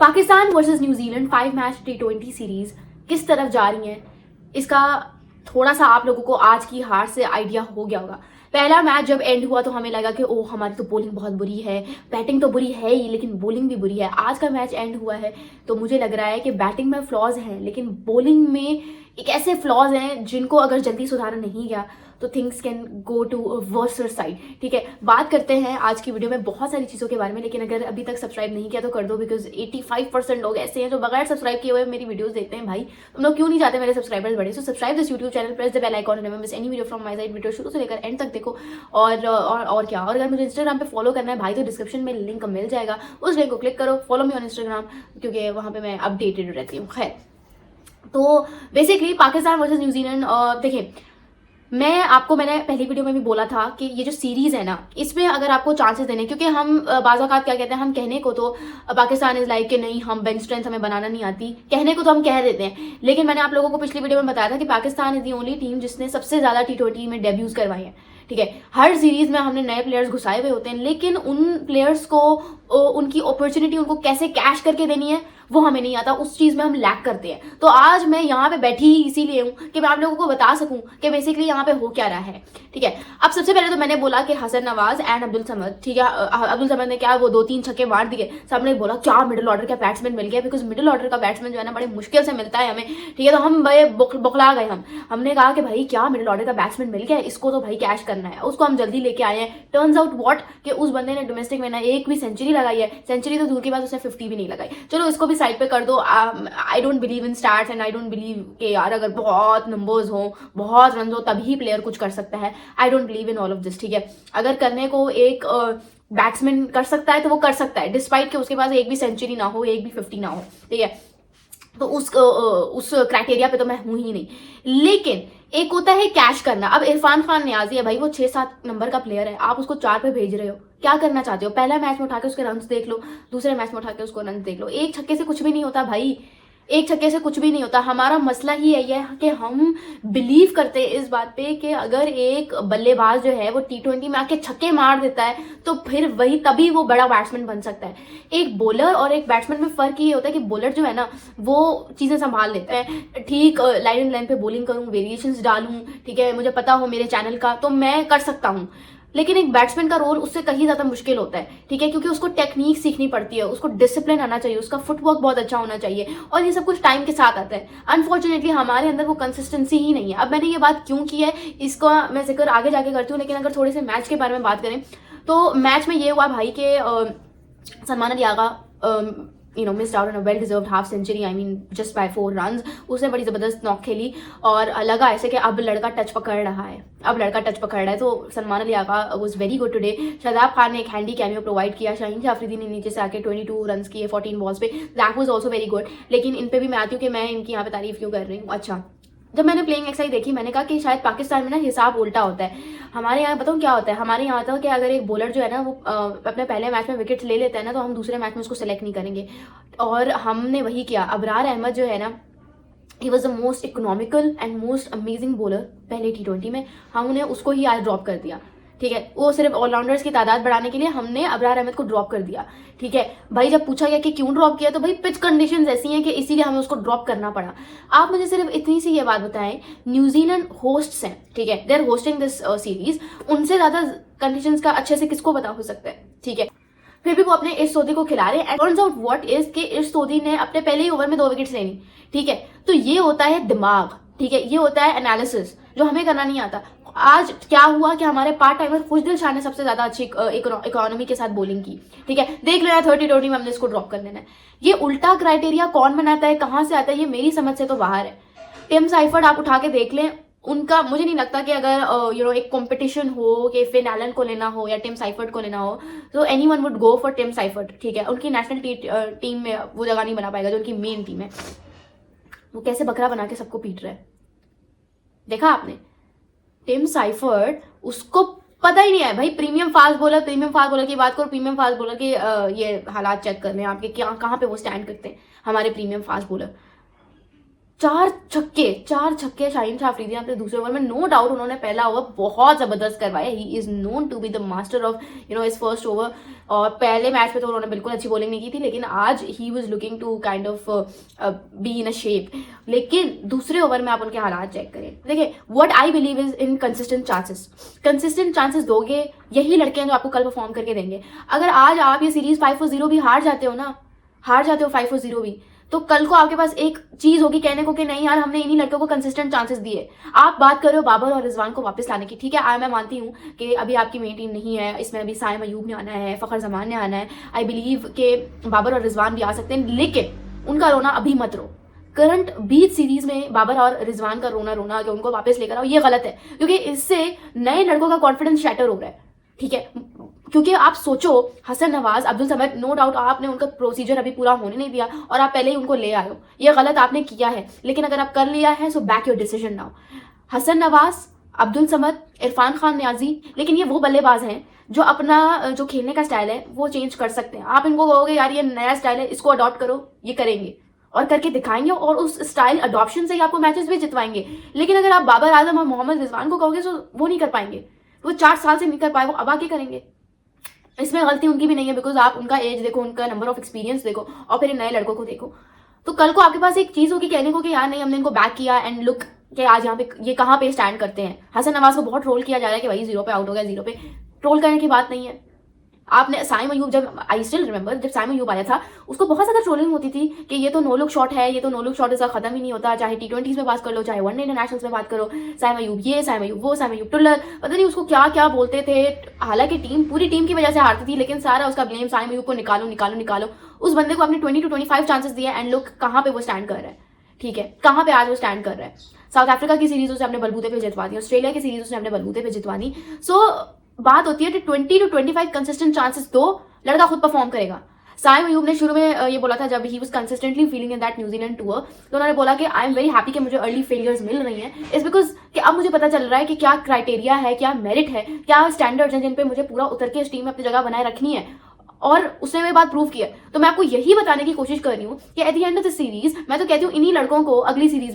Pakistan versus New Zealand 5 match T20 series किस तरफ जा रही है, इसका थोड़ा सा आप लोगों को आज की हार से आइडिया हो गया होगा। पहला मैच जब एंड हुआ तो हमें लगा कि ओह हमारी तो बॉलिंग बहुत बुरी है, बैटिंग तो बुरी है ही लेकिन बॉलिंग भी बुरी है। आज का मैच एंड हुआ है तो मुझे लग रहा है कि बैटिंग में फ्लॉज हैं लेकिन बॉलिंग में एक ऐसे फ्लॉज हैं जिनको अगर जल्दी सुधारा नहीं गया तो things can go to worser side. ठीक है, बात करते हैं आज की वीडियो में बहुत सारी चीज़ों के बारे में, लेकिन अगर अभी तक सब्सक्राइब नहीं किया तो कर दो, बिकॉज 85% लोग ऐसे हैं जो बगैर सब्सक्राइब किए हुए मेरी वीडियोस देखते हैं। भाई तुम लोग क्यों नहीं चाहते मेरे सब्सक्राइबर्स बढ़े? So subscribe this YouTube channel, press the bell icon and never miss any video from my side. Video शुरू से लेकर एंड तक देखो। और क्या, और अगर मुझे इंस्टाग्राम पे फॉलो करना है भाई तो डिस्क्रिप्शन में लिंक मिल जाएगा, उस लिंक को क्लिक करो, फॉलो मी ऑन इंस्टाग्राम, क्योंकि वहाँ पे मैं अपडेटेड रहती हूँ। खैर, तो बेसिकली पाकिस्तान वर्सेस न्यूजीलैंड, देखिए मैंने पहली वीडियो में भी बोला था कि ये जो सीरीज है ना, इसमें अगर आपको चांसेस देने, क्योंकि हम बाज़ औक़ात क्या कहते हैं, हम कहने को तो पाकिस्तान इज लाइक कि नहीं हम बेंच स्ट्रेंथ हमें बनाना नहीं आती, कहने को तो हम कह देते हैं, लेकिन मैंने आप लोगों को पिछली वीडियो में बताया था कि Pakistan is the only team जिसने सबसे ज़्यादा T20 में डेब्यूज करवाए हैं। ठीक है, हर सीरीज में हमने नए प्लेयर्स घुसाए हुए होते हैं, लेकिन उन प्लेयर्स को उनकी अपॉर्चुनिटी उनको कैसे कैश करके देनी है वो हमें नहीं आता, उस चीज़ में हम लैक करते हैं। तो आज मैं यहाँ पे बैठी ही इसीलिए हूँ कि मैं आप लोगों को बता सकूँ कि बेसिकली यहाँ पे हो क्या रहा है। ठीक है, अब सबसे पहले तो मैंने बोला कि हसन नवाज एंड अब्दुल समद, ठीक है, अब्दुल समद ने क्या वो 2-3 छक्के मार दिए, सबने बोला क्या मिडिल ऑर्डर का बैट्समैन मिल गया, बिकॉज मिडिल ऑर्डर का बैट्समैन जो है ना बड़े मुश्किल से मिलता है हमें। ठीक है, तो हम बड़े बौखला गए, हमने कहा कि भाई क्या मिडिल ऑर्डर का बैट्समैन मिल गया, इसको तो भाई कैश करना है। उसको हम जल्दी लेके आए हैं। टर्न्स आउट व्हाट कि उस बंदे ने डोमेस्टिक में ना एक भी सेंचुरी लगाई है, सेंचुरी तो दूर की बात उसने 50 भी नहीं लगाई। चलो इसको भी साइड पे कर दो। I don't believe in stats and I don't believe कि यार अगर बहुत नंबर्स हो, बहुत रन हो तभी प्लेयर कुछ कर सकता है। I don't believe in all of this. ठीक है, अगर करने को एक बैट्समैन कर सकता है तो वो कर सकता है, डिस्पाइट कि उसके पास एक भी सेंचुरी ना हो, एक भी 50 ना हो। ठीक है, तो उस क्राइटेरिया पे तो मैं हूं ही नहीं। लेकिन एक होता है कैश करना। अब इरफान खान नियाजी है भाई, वो 6-7 नंबर का प्लेयर है, आप उसको 4 पे भेज रहे हो, क्या करना चाहते हो? पहला मैच में उठा के उसके रन्स देख लो, दूसरे मैच में उठा के उसको रन्स देख लो। एक छक्के से कुछ भी नहीं होता भाई, एक छक्के से कुछ भी नहीं होता। हमारा मसला ही यही है कि हम बिलीव करते हैं इस बात पे कि अगर एक बल्लेबाज जो है वो T20 में आके छक्के मार देता है तो फिर वही तभी वो बड़ा बैट्समैन बन सकता है। एक बॉलर और एक बैट्समैन में फर्क ये होता है कि बॉलर जो है ना वो चीजें संभाल लेता है, ठीक लाइन एंड लाइन पे बॉलिंग करूं, वेरिएशंस डालूं, ठीक है, मुझे पता हो मेरे चैनल का तो मैं कर सकता हूं। लेकिन एक बैट्समैन का रोल उससे कहीं ज्यादा मुश्किल होता है। ठीक है, क्योंकि उसको टेक्निक सीखनी पड़ती है, उसको डिसिप्लिन आना चाहिए, उसका फुटवर्क बहुत अच्छा होना चाहिए, और ये सब कुछ टाइम के साथ आता है। अनफॉर्चुनेटली हमारे अंदर वो कंसिस्टेंसी ही नहीं है। अब मैंने ये बात क्यों की है इसका मैं जिक्र आगे जाके करती हूँ, लेकिन अगर थोड़े से मैच के बारे में बात करें तो मैच में ये हुआ भाई के Salman Ali Agha missed out on a well-deserved half century, I mean just by 4 runs। उसने बड़ी ज़बरदस्त नॉक खेली और लगा ऐसे कि अब लड़का टच पकड़ रहा है, तो Salman Ali Agha was very good today। Shadab Khan ने एक हैंडी कैमियो प्रोवाइड किया, शाहीन जाफरीदी ने नीचे से आके 22 रन किए 14 बॉल्स पे, that was also very good. लेकिन इन पे भी मैं आती हूँ कि मैं इनकी यहाँ पे तारीफ क्यों कर रही हूँ। अच्छा, जब मैंने प्लेइंग एक्सरसाइज देखी मैंने कहा कि शायद पाकिस्तान में ना हिसाब उल्टा होता है। हमारे यहाँ बताऊँ क्या होता है, हमारे यहाँ होता है कि अगर एक बॉलर जो है ना वो अपने पहले मैच में विकेट ले लेता है ना तो हम दूसरे मैच में उसको सेलेक्ट नहीं करेंगे, और हमने वही किया। अबरार अहमद जो है ना, he was the most economical and most amazing bowler पहले T20 में, हमने उसको ही आज ड्रॉप कर दिया। ठीक है, वो सिर्फ ऑलराउंडर्स की तादाद बढ़ाने के लिए हमने अबरार अहमद को ड्रॉप कर दिया। ठीक है भाई, जब पूछा गया कि क्यों ड्रॉप किया तो भाई पिच कंडीशंस ऐसी हैं कि इसीलिए हमें उसको ड्रॉप करना पड़ा। आप मुझे सिर्फ इतनी सी ये बात बताएं, न्यूजीलैंड होस्ट्स हैं, ठीक है, they are hosting this series, उनसे ज्यादा कंडीशंस का अच्छे से किसको पता हो सकता है? ठीक है, फिर भी वो अपने इर्श सोदी को खिला रहे हैं। टर्न्स आउट व्हाट इज कि इर्श सोदी ने अपने पहले ही ओवर में 2 विकेट्स लेनी। ठीक है, तो ये होता है दिमाग, ठीक है, ये होता है एनालिसिस जो हमें करना नहीं आता। आज क्या हुआ कि हमारे पार्ट टाइमर खुशदिल शाह ने सबसे ज्यादा अच्छी इकोनॉमी के साथ बॉलिंग की। ठीक है, देख लो यार 30-20 में हमने इसको ड्रॉप कर देना है। ये उल्टा क्राइटेरिया कौन बनाता है, कहां से आता है, ये मेरी समझ से तो बाहर है। टिम साइफर्ड आप उठा के देख लें, उनका मुझे नहीं लगता कि अगर एक कंपटीशन हो कि फिन एलन को लेना हो या टिम साइफर्ड को लेना हो तो anyone would go for Tim Seifert. ठीक है, उनकी नेशनल टीम में वो जगह नहीं बना पाएगा जो उनकी मेन टीम है। वो कैसे बकरा बना के सबको पीट रहा है, देखा आपने? टिम साइफर्ड, उसको पता ही नहीं है भाई, प्रीमियम फास्ट बॉलर की बात करो, प्रीमियम फास्ट बॉलर के ये हालात चेक कर लें आपके, क्या कहाँ पे वो स्टैंड करते हैं हमारे प्रीमियम फास्ट बॉलर। चार छक्के शाहीन शाह अफरीदी ने अपने दूसरे ओवर में, नो डाउट उन्होंने पहला ओवर बहुत जबरदस्त करवाया। He is known to be the master of इस फर्स्ट ओवर। और पहले मैच में तो उन्होंने बिल्कुल अच्छी बॉलिंग नहीं की थी, लेकिन आज he was looking to kind of be in a shape. लेकिन दूसरे ओवर में आप उनके हालात चेक करें। देखिए, what I believe is in consistent chances दोगे, यही लड़के हैं जो आपको कल परफॉर्म करके देंगे। अगर आज आप ये सीरीज 5-0 भी हार जाते हो 5-0 भी, तो कल को आपके पास एक चीज होगी कहने को कि नहीं यार, हमने इन्हीं लड़कों को कंसिस्टेंट चांसेस दिए। आप बात कर रहे हो बाबर और रिजवान को वापस लाने की, ठीक है, मैं मानती हूँ कि अभी आपकी मेन टीम नहीं है, इसमें अभी साइम अयूब ने आना है, फखर जमान ने आना है। आई बिलीव कि बाबर और रिजवान भी आ सकते हैं, लेकिन उनका रोना अभी मत रो। करंट 20 सीरीज में बाबर और रिजवान का रोना कि उनको वापस लेकर आओ, ये गलत है, क्योंकि इससे नए लड़कों का कॉन्फिडेंस शैटर हो रहा है, ठीक है। क्योंकि आप सोचो, हसन नवाज, अब्दुल समद, नो डाउट आपने उनका प्रोसीजर अभी पूरा होने नहीं दिया और आप पहले ही उनको ले आए हो, ये गलत आपने किया है। लेकिन अगर आप कर लिया है so back your decision now. Hasan Nawaz, Abdul Samad, Irfan Khan Niazi, लेकिन ये वो बल्लेबाज हैं जो अपना जो खेलने का स्टाइल है वो चेंज कर सकते हैं। आप इनको कहोगे यार ये नया स्टाइल है, इसको अडॉप्ट करो, ये करेंगे और करके दिखाएंगे, और उस स्टाइल अडॉप्शन से ही आपको मैचेस भी जितवाएंगे। लेकिन अगर आप बाबर आजम और मोहम्मद रिजवान को कहोगे तो वो नहीं कर पाएंगे, वो 4 साल से नहीं कर पाए, वो अब आके करेंगे। इसमें गलती उनकी भी नहीं है, बिकॉज आप उनका एज देखो, उनका नंबर ऑफ एक्सपीरियंस देखो, और फिर नए लड़कों को देखो। तो कल को आपके पास एक चीज होगी कहने को कि यार नहीं, हमने इनको बैक किया एंड लुक कि आज यहाँ पे ये कहाँ पे स्टैंड करते हैं। हसन नवाज को बहुत ट्रोल किया जा रहा है कि भाई 0 पे आउट हो गया, 0 पे। ट्रोल करने की बात नहीं है। आपने साइम अयूब, जब आई स्टिल रिमेंबर जब साइम अयूब आया था, उसको बहुत ज्यादा ट्रोलिंग होती थी कि ये तो नो लुक शॉट है, ये तो नो लुक शॉट इसका खत्म ही नहीं होता, चाहे T20s में बात कर लो, चाहे वनडे इंटरनेशनल्स में बात करो, साइम अयूब ये, साइम अयूब वो, साइम अयूब टुल्लर, पता नहीं उसको क्या क्या बोलते थे। हालांकि पूरी टीम की वजह से हारती थी, लेकिन सारा उसका ब्लेम साइम अयूब को निकालो। उस बंदे को आपने 20 to 25 चांसेस दिए एंड लुक कहाँ पे वो स्टैंड कर रहा है, ठीक है, कहाँ पे आज वो स्टैंड कर रहा है। साउथ अफ्रीका की सीरीज उसे अपने बलबूते पे जितवा दी, ऑस्ट्रेलिया की सीरीज उसने अपने बलबूते पे जितवा दी। सो बात होती है कि 20 to 25 कंसिस्टेंट चांसेस दो, लड़का खुद परफॉर्म करेगा। साइम अयूब ने शुरू में ये बोला था जब he was consistently feeling in that New Zealand tour, तो उन्होंने बोला कि आई एम वेरी हैप्पी कि मुझे अर्ली फेलियर्स मिल रही हैं, इज बिकॉज कि अब मुझे पता चल रहा है कि क्या क्राइटेरिया है, क्या मेरिट है, क्या स्टैंडर्ड्स हैं जिन पे मुझे पूरा उतर के इस टीम में अपनी जगह बनाए रखनी है, और उसने मेरी बात प्रूव की है। तो मैं आपको यही बताने की कोशिश कर रही हूँ कि at the end of the series मैं तो कहती हूँ इन्हीं लड़कों को अगली सीरीज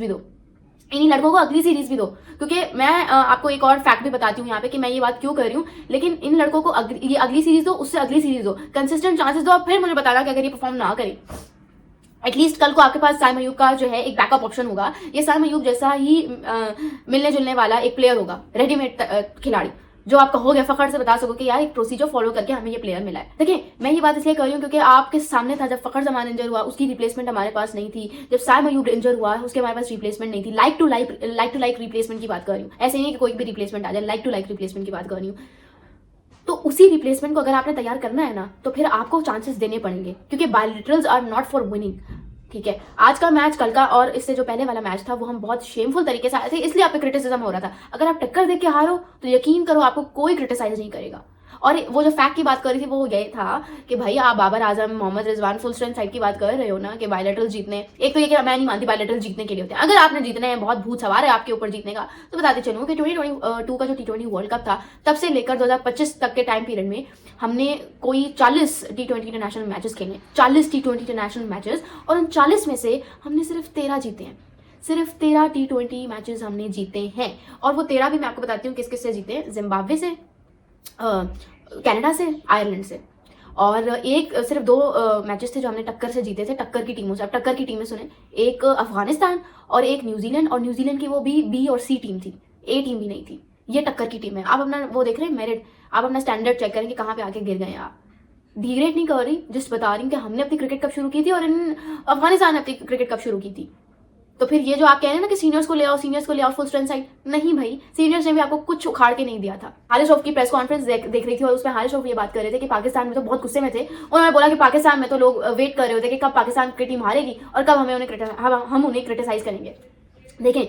भी दो, क्योंकि मैं आपको एक और फैक्ट भी बताती हूँ यहाँ पे कि मैं ये बात क्यों कर रही हूँ। लेकिन इन लड़कों को ये अगली सीरीज दो, उससे अगली सीरीज दो, कंसिस्टेंट चांसेस दो, और फिर मुझे बताना कि अगर ये परफॉर्म ना करें, एटलीस्ट कल को आपके पास साइम अयूब का जो है एक बैकअप ऑप्शन होगा। ये साइम अयूब जैसा ही मिलने जुलने वाला एक प्लेयर होगा, रेडीमेड खिलाड़ी, जो आप कहोगे फखर से बता सको कि यार एक प्रोसीजर फॉलो करके हमें ये प्लेयर मिला है। देखिए, मैं ये बात इसलिए कर रही हूँ क्योंकि आपके सामने था जब फखर जमान इंजर हुआ, उसकी रिप्लेसमेंट हमारे पास नहीं थी। जब साइम अयूब इंजर हुआ, उसके हमारे पास रिप्लेसमेंट नहीं थी। लाइक टू लाइक रिप्लेसमेंट की बात कर रही हूँ, ऐसे नहीं कि कोई भी रिप्लेसमेंट आ जाए, लाइक टू लाइक रिप्लेसमेंट की बात कर रही हूँ। तो उसी रिप्लेसमेंट को अगर आपने तैयार करना है ना, तो फिर आपको चांसेस देने पड़ेंगे, क्योंकि bilaterals are not for winning, ठीक है। आज का मैच, कल का और इससे जो पहले वाला मैच था, वो हम बहुत शेमफुल तरीके से आए थे, इसलिए आप पे क्रिटिसिज्म हो रहा था। अगर आप टक्कर देख के हारो तो यकीन करो आपको कोई क्रिटिसाइज नहीं करेगा। और वो जो फैक्ट की बात कर रही थी वो यही था कि भाई आप Babar Azam, Mohammad Rizwan full strength side की बात कर रहे हो ना कि बायलैटरल जीतने, एक तो ये कि मैं नहीं मानती बायलैटरल जीतने के लिए होते हैं। अगर आपने जीतने हैं, बहुत भूत सवार है आपके ऊपर जीतने का, तो बताते चलूँ कि 2022 का जो T20 वर्ल्ड कप था, तब से लेकर 2025 तक के टाइम पीरियड में हमने कोई 40 T20 इंटरनेशनल मैचेस खेले, 40 T20 इंटरनेशनल मैचेस, और उन 40 में से हमने सिर्फ 13 जीते हैं। सिर्फ 13 T20 मैचेस हमने जीते हैं, और वो 13 भी मैं आपको बताती हूँ किस किस से जीते हैं। जिम्बाब्वे से, कनाडा से, आयरलैंड से, और एक सिर्फ 2 मैचेस थे जो हमने टक्कर से जीते थे, टक्कर की टीमों से। अब टक्कर की टीमें सुने, एक अफगानिस्तान और एक न्यूजीलैंड, और न्यूजीलैंड की वो भी B और C टीम थी, A टीम भी नहीं थी। ये टक्कर की टीम है। आप अपना वो देख रहे हैं मेरिट, आप अपना स्टैंडर्ड चेक करें कि कहाँ पे आके गिर गए आप। डिग्रेड नहीं कर रही, जस्ट बता रही हूँ कि हमने अपनी क्रिकेट कब शुरू की थी और इन अफगानिस्तान ने अपनी क्रिकेट कब शुरू की थी। तो फिर ये जो आप कह रहे हैं ना कि सीनियर्स को ले आओ फुल स्ट्रेंथ साइड, नहीं भाई, सीनियर्स ने भी आपको कुछ उखाड़ के नहीं दिया था। हारिस रऊफ की प्रेस कॉन्फ्रेंस देख रही थी, और उसमें हारिस रऊफ ये बात कर रहे थे कि पाकिस्तान में तो बहुत गुस्से में थे। उन्होंने बोला कि पाकिस्तान में तो लोग वेट कर रहे होते कि कब पाकिस्तान की टीम हारेगी और कब हम उन्हें क्रिटिसाइज करेंगे। देखें,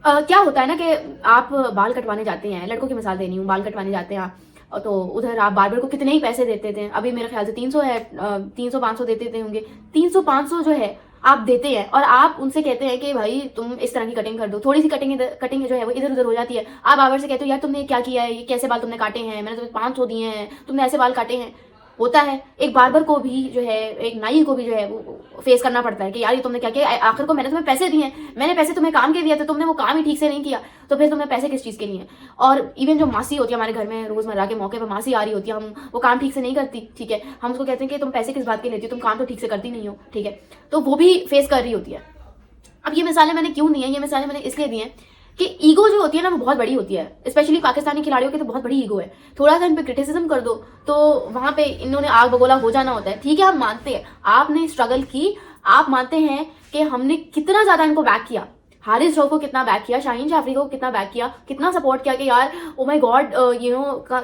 क्या होता है ना कि आप बाल कटवाने जाते हैं, लड़कों की मिसाल देनी हूँ, बाल कटवाने जाते हैं आप, तो उधर आप बार्बर को कितने ही पैसे देते थे। अभी मेरे ख्याल से 300 है, 300-500 देते होंगे। 300-500 जो है आप देते हैं, और आप उनसे कहते हैं कि भाई तुम इस तरह की कटिंग कर दो। थोड़ी सी कटिंग जो है वो इधर उधर हो जाती है। आप बार्बर से कहते हो यार तुमने क्या किया है, ये कैसे बाल तुमने काटे हैं, मैंने तुम्हें 500 दिए हैं, तुमने ऐसे बाल काटे हैं। होता है। एक बार्बर को भी जो है, एक नाई को भी जो है वो फेस करना पड़ता है कि यार ये तुमने क्या किया, आखिर को मैंने तुम्हें पैसे दिए हैं, मैंने पैसे तुम्हें काम के दिए थे, तुमने वो काम ही ठीक से नहीं किया, तो फिर तुम्हें पैसे किस चीज़ के लिए हैं। और इवन जो मासी होती है हमारे घर में, रोज़मर्रा के मौके पर मासी आ रही होती है, हम वो काम ठीक से नहीं करती, ठीक है, हम उसको कहते हैं कि तुम पैसे किस बात के लेती हो, तुम काम तो ठीक से करती नहीं हो, ठीक है, तो वो भी फेस कर रही होती है। अब ये मिसालें मैंने क्यों दी हैं, ये मिसालें मैंने इसलिए दी हैं कि ईगो जो होती है ना वो बहुत बड़ी होती है, स्पेशली पाकिस्तानी खिलाड़ियों की तो बहुत बड़ी ईगो है। थोड़ा सा इन पे क्रिटिसिज्म कर दो तो वहां पे इन्होंने आग बगोला हो जाना होता है। ठीक है, हम मानते हैं आपने स्ट्रगल की, आप मानते हैं कि हमने कितना ज्यादा इनको बैक किया, हारिस रऊफ को कितना बैक किया, शाहीन जाफरी को कितना बैक किया, कितना सपोर्ट किया कि यार ओ माय गॉड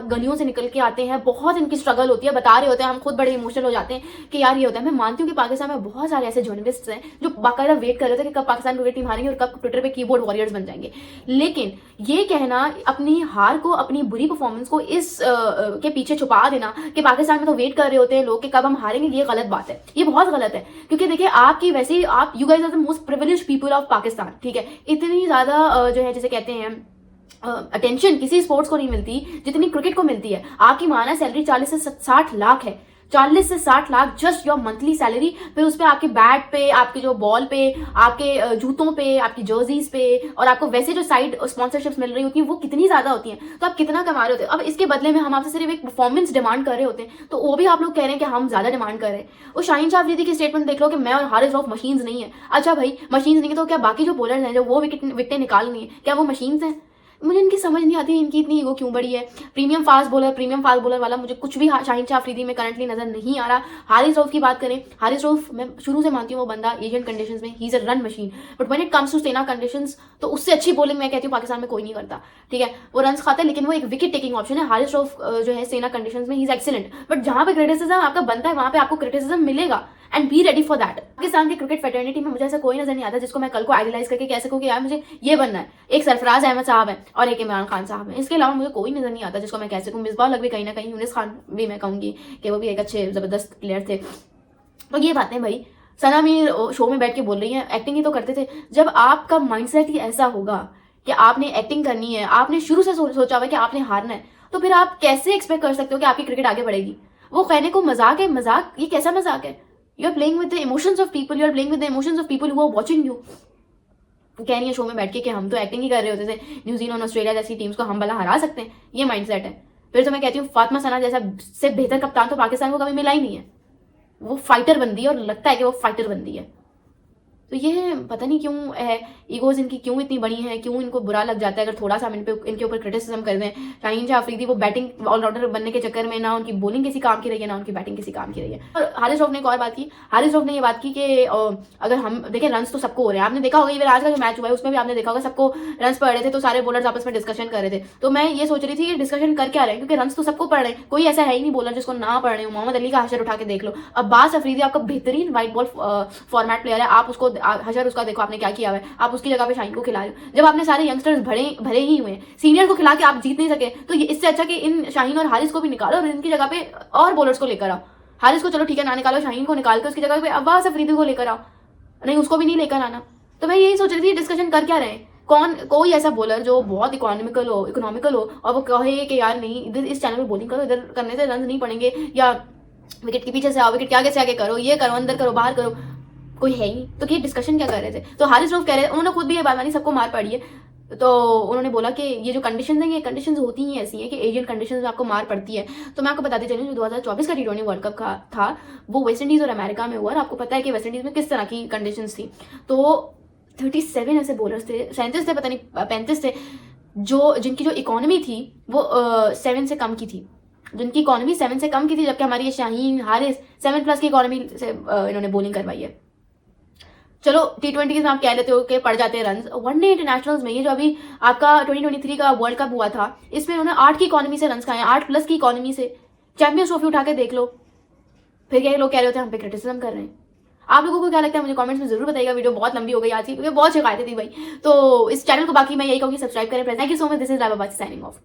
गलियों से निकल के आते हैं, बहुत इनकी स्ट्रगल होती है, बता रहे होते हैं, हम खुद बड़े इमोशनल हो जाते हैं कि यार ये होता है। मैं मानती हूँ कि पाकिस्तान में बहुत सारे ऐसे जर्नलिस्ट हैं जो बाकायदा वेट कर रहे थे कि कब पाकिस्तान क्रिकेट टीम हारेंगे और कब ट्विटर पे कीबोर्ड वॉरियर्स बन जाएंगे। लेकिन ये कहना, अपनी हार को, अपनी बुरी परफॉर्मेंस को इस के पीछे छुपा देना कि पाकिस्तान में तो वेट कर रहे होते हैं लोग कि कब हम हारेंगे, ये गलत बात है, ये बहुत गलत है। क्योंकि देखिए आपकी वैसे ही आप, you guys are the most privileged people of Pakistan, ठीक है, इतनी ज्यादा जो है जैसे कहते हैं अटेंशन किसी स्पोर्ट्स को नहीं मिलती जितनी क्रिकेट को मिलती है। आपकी माना सैलरी 40 से 60 लाख है, 40 से 60 lakh just your monthly salary. फिर उस पर आपके बैट पे, आपके जो बॉल पे, आपके जूतों पे, आपकी जर्सीज पे, और आपको वैसे जो साइड स्पॉन्सरशिप्स मिल रही होती हैं वो कितनी ज्यादा होती हैं, तो आप कितना कमा रहे होते हैं। अब इसके बदले में हम आपसे सिर्फ एक परफॉर्मेंस डिमांड कर रहे होते हैं, तो वो भी आप लोग कह रहे हैं कि हम ज्यादा डिमांड कर रहे हैं। और शाहीन जाफरी की स्टेटमेंट देख लो कि मैं और हारिस रऊफ मशीन्स नहीं है। अच्छा भाई, मशीन्स नहीं है तो क्या बाकी जो बॉलर्स हैं जो वो विकेटें निकाल रही हैं, क्या वो मशीन्स हैं? मुझे इनकी समझ नहीं आती इनकी इतनी ईगो क्यों बड़ी है। प्रीमियम फास्ट बॉलर वाला मुझे कुछ भी शाहीन जाफरी में करंटली नजर नहीं आ रहा। हारिस रऊफ की बात करें, हारिस रऊफ मैं शुरू से मानती हूँ वो बंदा एशियन कंडीशंस में he is a run machine, but when it comes to SENA conditions तो उससे अच्छी बॉलिंग मैं कहती हूँ पाकिस्तान में कोई नहीं करता। ठीक है, वो रन खाता है लेकिन वो एक विकेट टेकिंग ऑप्शन है। हारिस रऊफ जो है सेना कंडीशंस में ही इज एक्सीलेंट, बट जहां पे क्रिटिसिज्म आपका बनता है वहां पे आपको क्रिटिसिज्म मिलेगा, and be ready for that. Pakistan की क्रिकेट फेटर्निटी में मुझे ऐसा कोई नजर नहीं आता जिसको मैं कल को आइडलाइज करके कह सकूं कि यार मुझे ये बनना है। एक सरफराज अहमद साहब है और एक इमरान खान साहब है, इसके अलावा मुझे कोई नजर नहीं आता जिसको मैं कह सकूं। मिसबाह लग भी कहीं ना कहीं, यूनिस खान भी मैं कहूंगी कि वो भी एक अच्छे जबरदस्त प्लेयर थे। तो ये बातें भाई सना मीर शो में बैठ के बोल रही है, एक्टिंग ही तो करते थे। जब आपका माइंडसेट ही ऐसा होगा कि आपने एक्टिंग करनी है, आपने शुरू से सोचा हुआ कि आपने हारना है, तो फिर आप कैसे एक्सपेक्ट कर सकते हो कि आपकी क्रिकेट आगे बढ़ेगी? वो कहने को मजाक है, मजाक, ये कैसा मजाक है? You are playing with the emotions of people, you are playing with the emotions of people who are watching you. कह रही है शो में बैठ के कि हम तो एक्टिंग ही कर रहे होते थे, न्यूजीलैंड ऑस्ट्रेलिया जैसी टीम्स को हम भला हरा सकते हैं, ये माइंडसेट है। फिर तो मैं कहती हूँ फातिमा सना जैसा से बेहतर कप्तान तो पाकिस्तान को कभी मिला ही नहीं है। वो फाइटर बनती है और लगता है कि वो फाइटर बनती है। तो ये पता नहीं क्यों है, ईगोज इनकी क्यों इतनी बड़ी हैं, क्यों इनको बुरा लग जाता है अगर थोड़ा सा हम इनके ऊपर क्रिटिसिज्म कर दें। शाहीन जाफरी वो बैटिंग ऑलराउंडर बनने के चक्कर में ना उनकी बॉलिंग किसी काम की रही है, ना उनकी बैटिंग किसी काम की रही है। और हारिस रऊफ ने एक और बात की, हारिस रऊफ ने ये बात की कि अगर हम देखें रन तो सबको हो रहे हैं। आपने देखा होगा आज का जो मैच हुआ है उसमें भी आपने देखा होगा सबको रन पड़ रहे थे, तो सारे बॉलर्स आपस में डिस्कशन कर रहे थे। तो मैं ये सोच रही थी कि डिस्कशन कर क्या रहे हैं, क्योंकि रन तो सबको पड़ रहे हैं, कोई ऐसा है ही नहीं बॉलर जिसको ना पड़ रहे हो। मोहम्मद अली का हशर उठा के देख लो, अब्बास अफरीदी आपका बेहतरीन वाइट बॉल फॉर्मेट प्लेयर है, आप उसको हशर उसका देखो आपने क्या किया है, आप उसकी जगह पे शाहीन को खिला रहे हो। जब आपने सारे यंगस्टर्स भरे ही हुए हैं, सीनियर को खिला के आप जीत नहीं सके, तो इससे अच्छा कि इन शाहीन और हारिस को भी निकालो और इनकी जगह पे और बॉलर्स को लेकर आओ। हारिस को चलो ठीक है ना निकालो, शाहीन को निकाल कर उसकी जगह पे अब्बास अफरीदी को लेकर आओ, नहीं उसको भी नहीं लेकर आना। तो मैं यही सोच रही थी डिस्कशन कर क्या रहे हैं, कोई ऐसा बॉलर जो बहुत इकोनॉमिकल हो और वो कहे कि यार नहीं इस चैनल में बॉलिंग करो, इधर करने से रन नहीं पड़ेंगे, या विकेट के पीछे से आओ, विकेट के आगे से आगे करो, ये करो, अंदर करो, बाहर करो, कोई है ही नहीं। तो ये डिस्कशन क्या कर रहे थे? तो हारिस रऊफ कह रहे थे, उन्होंने खुद भी ये बात मानी, सबको मार पड़ी है। तो उन्होंने बोला कि ये जो कंडीशंस हैं, ये कंडीशंस होती ही ऐसी हैं कि एशियन कंडीशंस में आपको मार पड़ती है। तो मैं आपको बताती चलूँ, जो 2024 का T20 वर्ल्ड कप का था वो वेस्ट इंडीज और अमेरिका में हुआ, और आपको पता है कि वेस्ट इंडीज में किस तरह की कंडीशंस थी। तो 37 ऐसे बॉलर्स थे, 37 थे, पता नहीं 35 थे, जिनकी जो इकोनॉमी थी वो 7 से कम की थी, जिनकी इकोनॉमी 7 से कम की थी, जबकि हमारी ये शाहीन हारिस 7+ की इकोनॉमी से इन्होंने बॉलिंग करवाई है। चलो T20 में आप कह लेते हो कि पड़ जाते हैं रन, वनडे इंटरनेशनल्स में ये जो अभी आपका 2023 का वर्ल्ड कप हुआ था, इसमें उन्होंने 8 की इकोनॉमी से रन खाए, 8+ की इकोनॉमी से। चैंपियंस ट्रॉफी उठा के देख लो, फिर क्या लोग कह रहे होते हैं हम पे क्रिटिसिज्म कर रहे हैं। आप लोगों को क्या लगता है मुझे कमेंट्स में जरूर बताइएगा। वीडियो बहुत लंबी हो गई आज की, क्योंकि बहुत शिकायतें थी भाई। तो इस चैनल को बाकी मैं यही कहूँगी सब्सक्राइब करें। Thank you so much, this is Laiba बाची साइनिंग ऑफ।